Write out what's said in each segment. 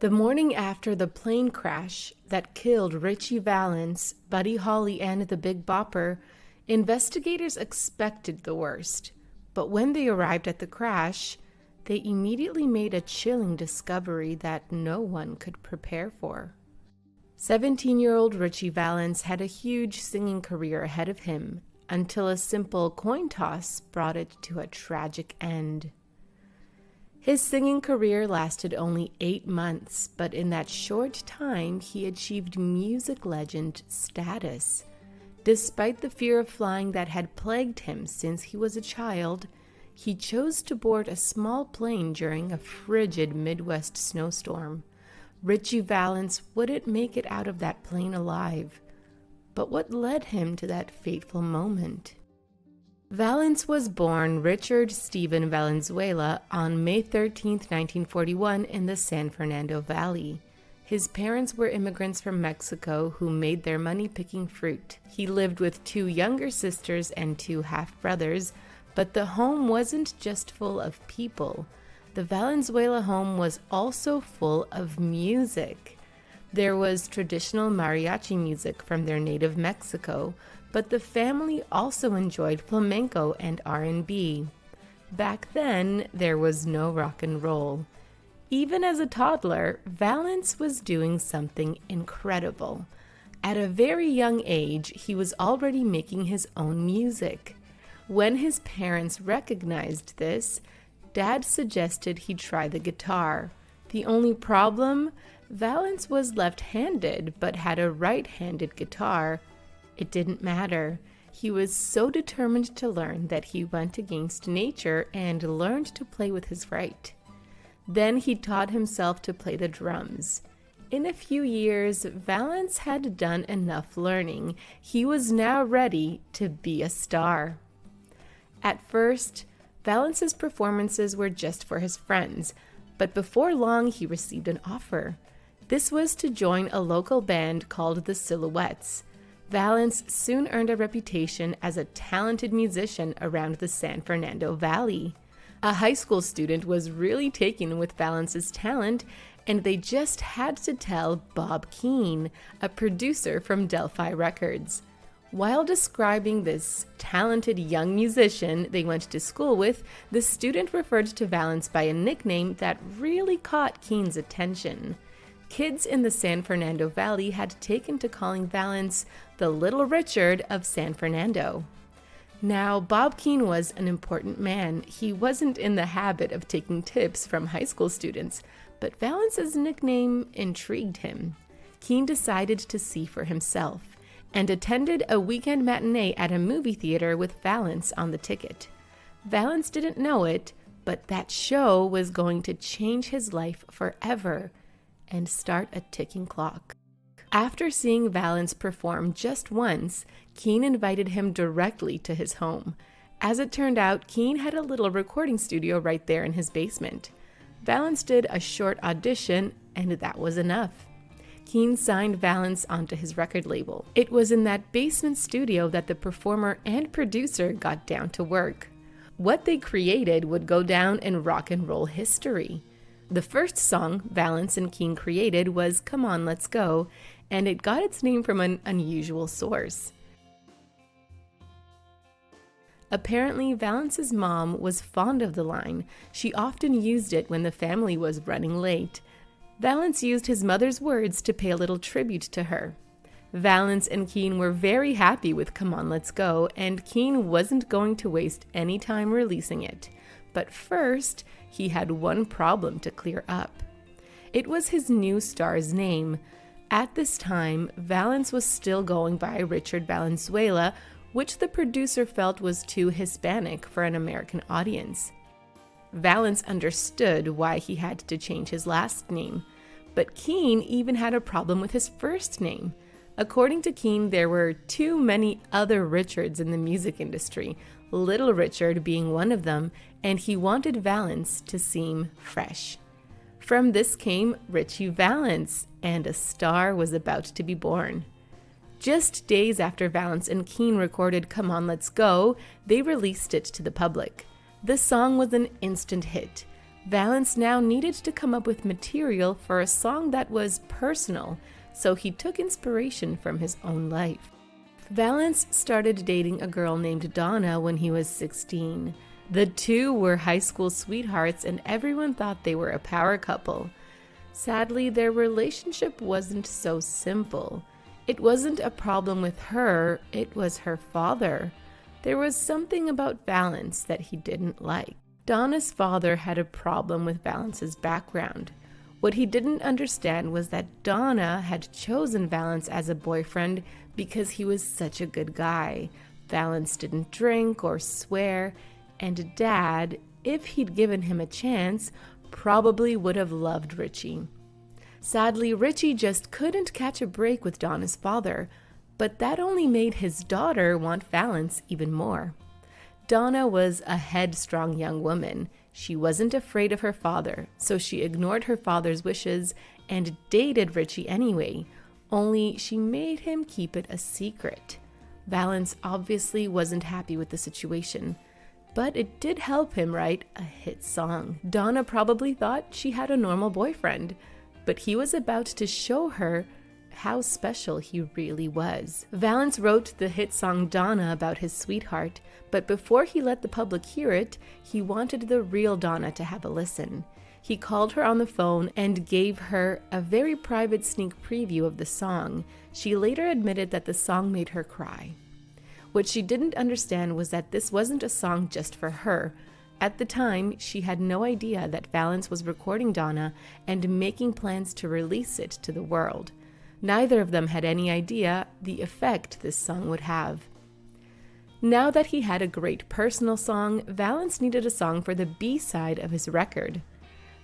The morning after the plane crash that killed Ritchie Valens, Buddy Holly, and the Big Bopper, investigators expected the worst. But when they arrived at the crash, they immediately made a chilling discovery that no one could prepare for. 17-year-old Ritchie Valens had a huge singing career ahead of him until a simple coin toss brought it to a tragic end. His singing career lasted only 8 months, but in that short time, he achieved music legend status. Despite the fear of flying that had plagued him since he was a child, he chose to board a small plane during a frigid Midwest snowstorm. Ritchie Valens wouldn't make it out of that plane alive. But what led him to that fateful moment? Valens was born Richard Stephen Valenzuela on May 13, 1941 in the San Fernando Valley. His parents were immigrants from Mexico who made their money picking fruit. He lived with 2 younger sisters and 2 half-brothers, but the home wasn't just full of people. The Valenzuela home was also full of music. There was traditional mariachi music from their native Mexico, but the family also enjoyed flamenco and R&B. Back then, there was no rock and roll. Even as a toddler, Valens was doing something incredible. At a very young age, he was already making his own music. When his parents recognized this, Dad suggested he try the guitar. The only problem? Valens was left-handed but had a right-handed guitar. It didn't matter. He was so determined to learn that he went against nature and learned to play with his right. Then he taught himself to play the drums. In a few years, Valens had done enough learning. He was now ready to be a star. At first, Valens's performances were just for his friends, but before long he received an offer. This was to join a local band called the Silhouettes. Valens soon earned a reputation as a talented musician around the San Fernando Valley. A high school student was really taken with Valens's talent, and they just had to tell Bob Keane, a producer from Delphi Records. While describing this talented young musician they went to school with, the student referred to Valens by a nickname that really caught Keane's attention. Kids in the San Fernando Valley had taken to calling Valens the Little Richard of San Fernando. Now, Bob Keane was an important man. He wasn't in the habit of taking tips from high school students, but Valens's nickname intrigued him. Keane decided to see for himself and attended a weekend matinee at a movie theater with Valens on the ticket. Valens didn't know it, but that show was going to change his life forever and start a ticking clock. After seeing Valens perform just once, Keane invited him directly to his home. As it turned out, Keane had a little recording studio right there in his basement. Valens did a short audition, and that was enough. Keane signed Valens onto his record label. It was in that basement studio that the performer and producer got down to work. What they created would go down in rock and roll history. The first song Valens and Keane created was Come On, Let's Go, and it got its name from an unusual source. Apparently, Valens's mom was fond of the line. She often used it when the family was running late. Valens used his mother's words to pay a little tribute to her. Valens and Keane were very happy with Come On, Let's Go, and Keane wasn't going to waste any time releasing it. But first, he had one problem to clear up. It was his new star's name. At this time, Valens was still going by Richard Valenzuela, which the producer felt was too Hispanic for an American audience. Valens understood why he had to change his last name, but Keane even had a problem with his first name. According to Keane, there were too many other Richards in the music industry, Little Richard being one of them, and he wanted Valens to seem fresh. From this came Ritchie Valens, and a star was about to be born. Just days after Valens and Keane recorded Come On, Let's Go, they released it to the public. The song was an instant hit. Valens now needed to come up with material for a song that was personal, so he took inspiration from his own life. Valens started dating a girl named Donna when he was 16. The two were high school sweethearts and everyone thought they were a power couple. Sadly, their relationship wasn't so simple. It wasn't a problem with her, it was her father. There was something about Valens that he didn't like. Donna's father had a problem with Valens's background. What he didn't understand was that Donna had chosen Valens as a boyfriend because he was such a good guy. Valens didn't drink or swear, and Dad, if he'd given him a chance, probably would have loved Ritchie. Sadly, Ritchie just couldn't catch a break with Donna's father, but that only made his daughter want Valens even more. Donna was a headstrong young woman. She wasn't afraid of her father, so she ignored her father's wishes and dated Ritchie anyway, only she made him keep it a secret. Valens obviously wasn't happy with the situation, but it did help him write a hit song. Donna probably thought she had a normal boyfriend, but he was about to show her how special he really was. Valens wrote the hit song Donna about his sweetheart, but before he let the public hear it, he wanted the real Donna to have a listen. He called her on the phone and gave her a very private sneak preview of the song. She later admitted that the song made her cry. What she didn't understand was that this wasn't a song just for her. At the time, she had no idea that Valens was recording Donna and making plans to release it to the world. Neither of them had any idea the effect this song would have. Now that he had a great personal song, Valens needed a song for the B-side of his record.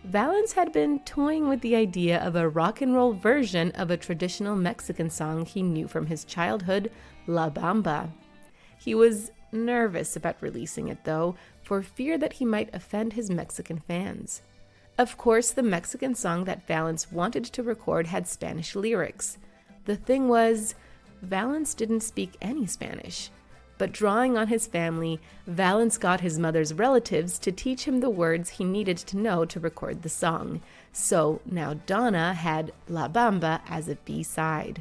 Valens had been toying with the idea of a rock and roll version of a traditional Mexican song he knew from his childhood, La Bamba. He was nervous about releasing it, though, for fear that he might offend his Mexican fans. Of course, the Mexican song that Valens wanted to record had Spanish lyrics. The thing was, Valens didn't speak any Spanish. But drawing on his family, Valens got his mother's relatives to teach him the words he needed to know to record the song. So now Donna had La Bamba as a B-side.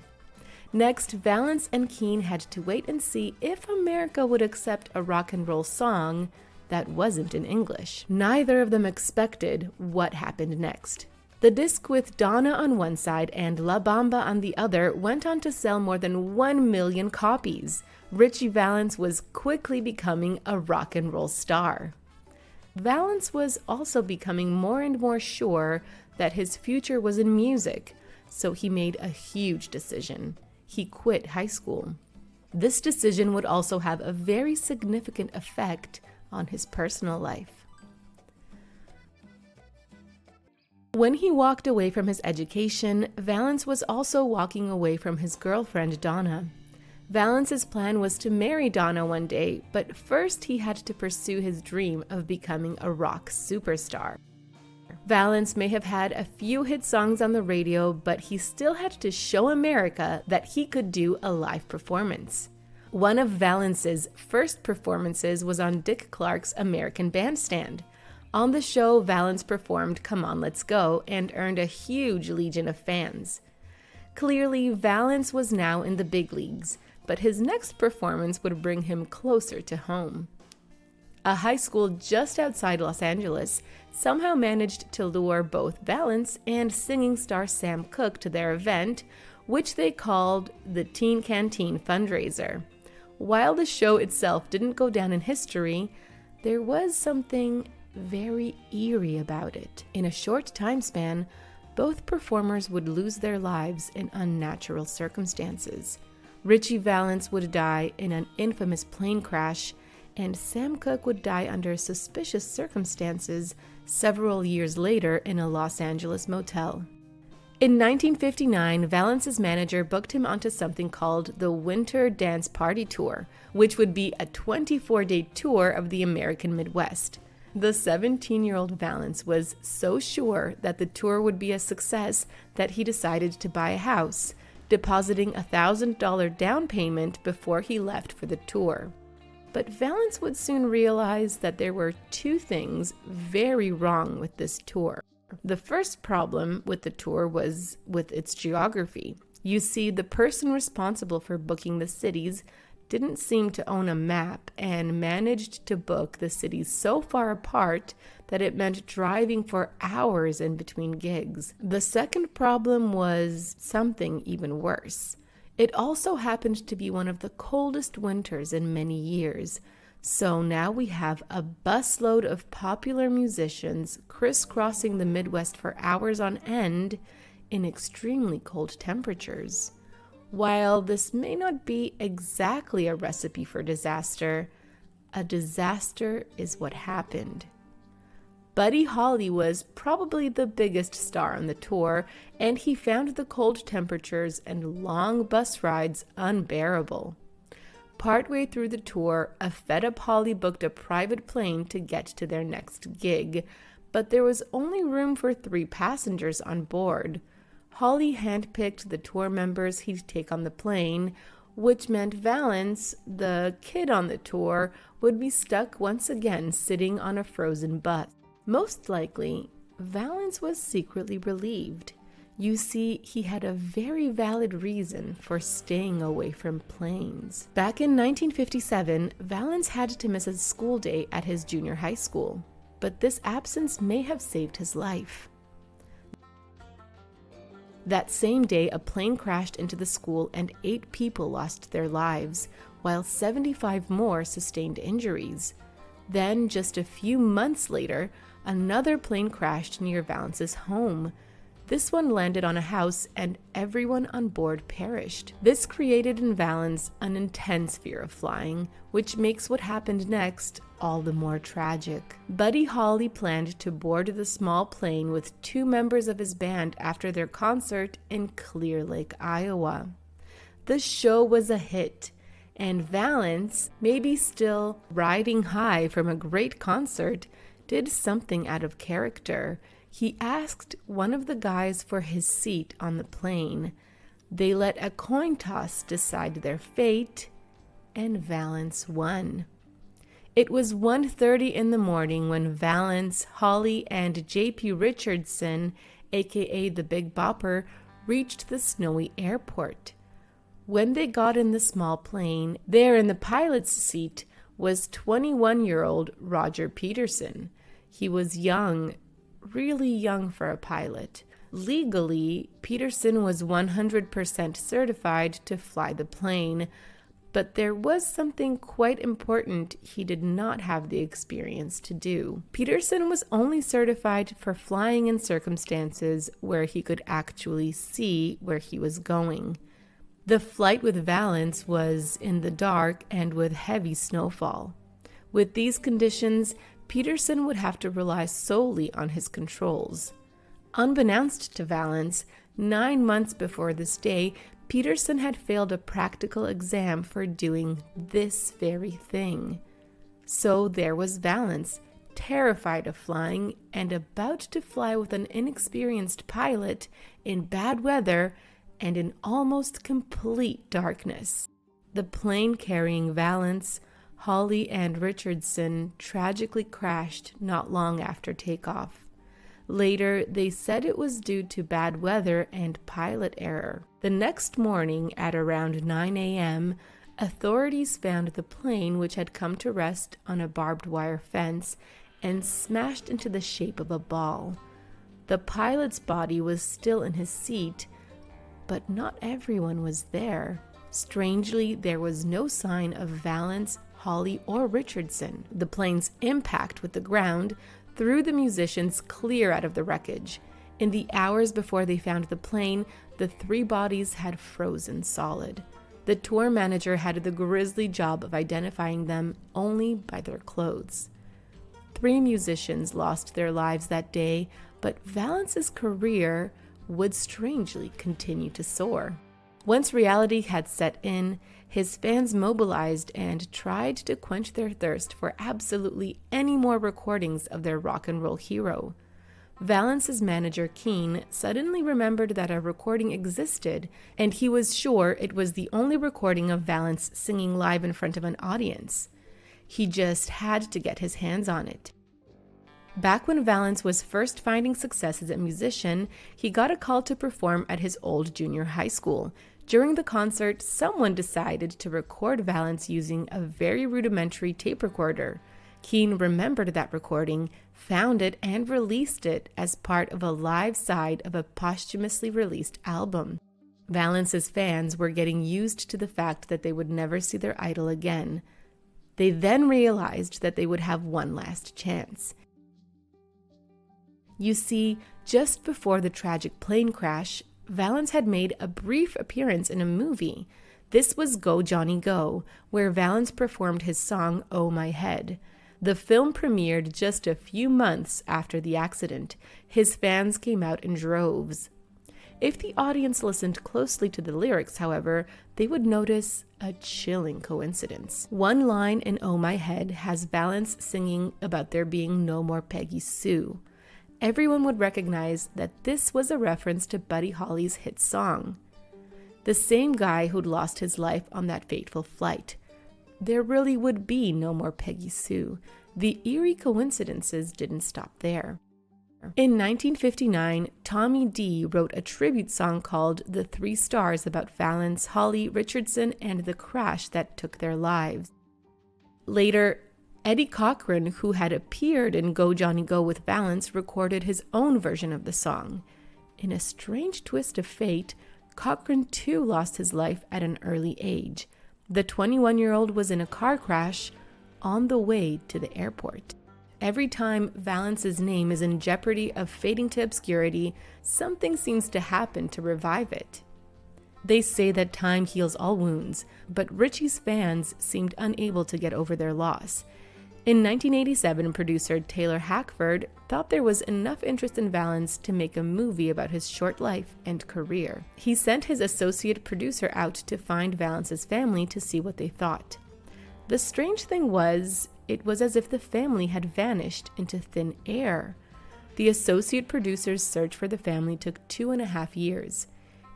Next, Valens and Keane had to wait and see if America would accept a rock and roll song that wasn't in English. Neither of them expected what happened next. The disc with Donna on one side and La Bamba on the other went on to sell more than 1 million copies. Ritchie Valens was quickly becoming a rock and roll star. Valens was also becoming more and more sure that his future was in music, so he made a huge decision. He quit high school. This decision would also have a very significant effect on his personal life. When he walked away from his education, Valens was also walking away from his girlfriend Donna. Valens's plan was to marry Donna one day, but first he had to pursue his dream of becoming a rock superstar. Valens may have had a few hit songs on the radio, but he still had to show America that he could do a live performance. One of Valens's first performances was on Dick Clark's American Bandstand. On the show, Valens performed Come On Let's Go and earned a huge legion of fans. Clearly, Valens was now in the big leagues, but his next performance would bring him closer to home. A high school just outside Los Angeles somehow managed to lure both Valens and singing star Sam Cooke to their event, which they called the Teen Canteen Fundraiser. While the show itself didn't go down in history, there was something very eerie about it. In a short time span, both performers would lose their lives in unnatural circumstances. Ritchie Valens would die in an infamous plane crash, and Sam Cooke would die under suspicious circumstances several years later in a Los Angeles motel. In 1959, Valens's manager booked him onto something called the Winter Dance Party Tour, which would be a 24-day tour of the American Midwest. The 17-year-old Valens was so sure that the tour would be a success that he decided to buy a house, depositing a $1,000 down payment before he left for the tour. But Valens would soon realize that there were two things very wrong with this tour. The first problem with the tour was with its geography. You see, the person responsible for booking the cities didn't seem to own a map and managed to book the cities so far apart that it meant driving for hours in between gigs. The second problem was something even worse. It also happened to be one of the coldest winters in many years. So now we have a busload of popular musicians crisscrossing the Midwest for hours on end in extremely cold temperatures. While this may not be exactly a recipe for disaster, a disaster is what happened. Buddy Holly was probably the biggest star on the tour, and he found the cold temperatures and long bus rides unbearable. Partway through the tour, a fed-up Holly booked a private plane to get to their next gig, but there was only room for 3 passengers on board. Holly handpicked the tour members he'd take on the plane, which meant Valens, the kid on the tour, would be stuck once again sitting on a frozen bus. Most likely, Valens was secretly relieved. You see, he had a very valid reason for staying away from planes. Back in 1957, Valens had to miss a school day at his junior high school, but this absence may have saved his life. That same day, a plane crashed into the school and 8 people lost their lives, while 75 more sustained injuries. Then, just a few months later, another plane crashed near Valens's home. This one landed on a house and everyone on board perished. This created in Valens an intense fear of flying, which makes what happened next all the more tragic. Buddy Holly planned to board the small plane with 2 members of his band after their concert in Clear Lake, Iowa. The show was a hit, and Valens, maybe still riding high from a great concert, did something out of character. He asked one of the guys for his seat on the plane. They let a coin toss decide their fate, and Valens won. It was 1:30 in the morning when Valens, Holly, and J.P. Richardson, aka the Big Bopper, reached the snowy airport. When they got in the small plane, there in the pilot's seat was 21-year-old Roger Peterson. He was young, really young for a pilot. Legally, Peterson was 100% certified to fly the plane, but there was something quite important he did not have the experience to do. Peterson was only certified for flying in circumstances where he could actually see where he was going. The flight with Valens was in the dark and with heavy snowfall. With these conditions, Peterson would have to rely solely on his controls. Unbeknownst to Valens, 9 months before this day, Peterson had failed a practical exam for doing this very thing. So there was Valens, terrified of flying and about to fly with an inexperienced pilot in bad weather and in almost complete darkness. The plane carrying Valens, Holly, and Richardson tragically crashed not long after takeoff. Later, they said it was due to bad weather and pilot error. The next morning, at around 9 a.m., authorities found the plane, which had come to rest on a barbed wire fence and smashed into the shape of a ball. The pilot's body was still in his seat, but not everyone was there. Strangely, there was no sign of Valens, Holly, or Richardson. The plane's impact with the ground threw the musicians clear out of the wreckage. In the hours before they found the plane, the 3 bodies had frozen solid. The tour manager had the grisly job of identifying them only by their clothes. 3 musicians lost their lives that day, but Valens's career would strangely continue to soar. Once reality had set in, his fans mobilized and tried to quench their thirst for absolutely any more recordings of their rock and roll hero. Valens's manager, Keane, suddenly remembered that a recording existed, and he was sure it was the only recording of Valens singing live in front of an audience. He just had to get his hands on it. Back when Valens was first finding success as a musician, he got a call to perform at his old junior high school. During the concert, someone decided to record Valens using a very rudimentary tape recorder. Keane remembered that recording, found it, and released it as part of a live side of a posthumously released album. Valens's fans were getting used to the fact that they would never see their idol again. They then realized that they would have one last chance. You see, just before the tragic plane crash, Valens had made a brief appearance in a movie. This was Go Johnny Go, where Valens performed his song Oh My Head. The film premiered just a few months after the accident. His fans came out in droves. If the audience listened closely to the lyrics, however, they would notice a chilling coincidence. One line in Oh My Head has Valens singing about there being no more Peggy Sue. Everyone would recognize that this was a reference to Buddy Holly's hit song. The same guy who'd lost his life on that fateful flight. There really would be no more Peggy Sue. The eerie coincidences didn't stop there. In 1959, Tommy D wrote a tribute song called The Three Stars about Valens, Holly, Richardson, and the crash that took their lives. Later, Eddie Cochran, who had appeared in Go Johnny Go with Valens, recorded his own version of the song. In a strange twist of fate, Cochran too lost his life at an early age. The 21-year-old was in a car crash on the way to the airport. Every time Valens's name is in jeopardy of fading to obscurity, something seems to happen to revive it. They say that time heals all wounds, but Ritchie's fans seemed unable to get over their loss. In 1987, producer Taylor Hackford thought there was enough interest in Valens to make a movie about his short life and career. He sent his associate producer out to find Valens's family to see what they thought. The strange thing was, it was as if the family had vanished into thin air. The associate producer's search for the family took 2.5 years.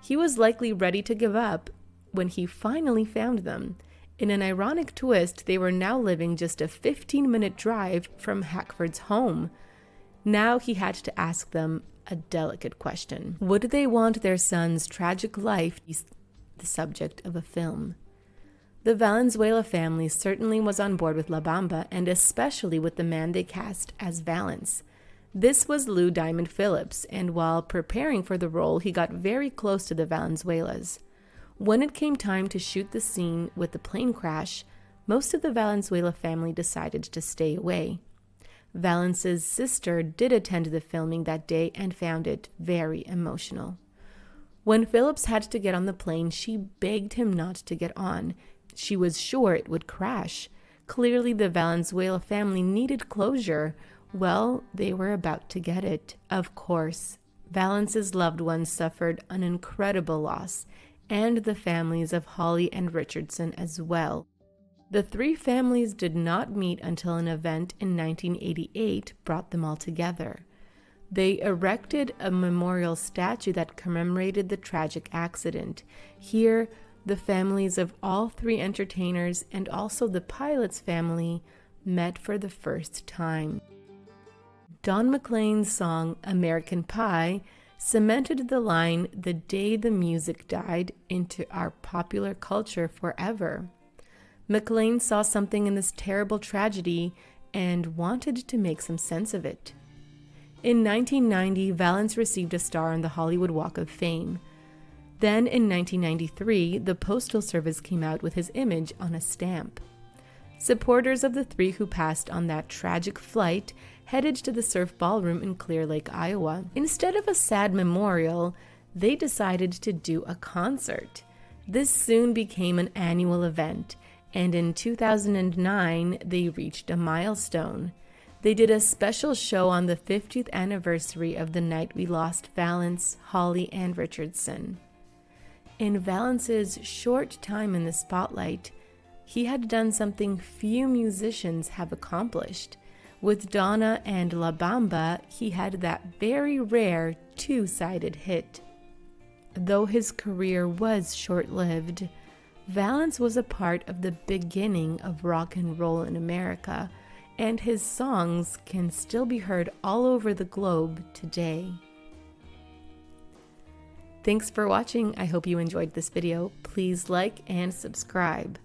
He was likely ready to give up when he finally found them. In an ironic twist, they were now living just a 15-minute drive from Hackford's home. Now he had to ask them a delicate question. Would they want their son's tragic life the subject of a film? The Valenzuela family certainly was on board with La Bamba, and especially with the man they cast as Valens. This was Lou Diamond Phillips, and while preparing for the role, he got very close to the Valenzuelas. When it came time to shoot the scene with the plane crash, most of the Valenzuela family decided to stay away. Valens's sister did attend the filming that day and found it very emotional. When Phillips had to get on the plane, she begged him not to get on. She was sure it would crash. Clearly, the Valenzuela family needed closure. Well, they were about to get it. Of course, Valens's loved ones suffered an incredible loss, and the families of Holly and Richardson as well. The three families did not meet until an event in 1988 brought them all together. They erected a memorial statue that commemorated the tragic accident. Here, the families of all three entertainers and also the pilot's family met for the first time. Don McLean's song American Pie cemented the line "The day the music died" into our popular culture forever. McLean saw something in this terrible tragedy and wanted to make some sense of it. In 1990, Valens received a star on the Hollywood Walk of Fame. Then in 1993, the Postal Service came out with his image on a stamp. Supporters of the three who passed on that tragic flight headed to the Surf Ballroom in Clear Lake, Iowa. Instead of a sad memorial, they decided to do a concert. This soon became an annual event, and in 2009, they reached a milestone. They did a special show on the 50th anniversary of the night we lost Valens, Holly, and Richardson. In Valens's short time in the spotlight, he had done something few musicians have accomplished. With Donna and La Bamba, he had that very rare two-sided hit. Though his career was short-lived, Valens was a part of the beginning of rock and roll in America, and his songs can still be heard all over the globe today. Thanks for watching. I hope you enjoyed this video. Please like and subscribe.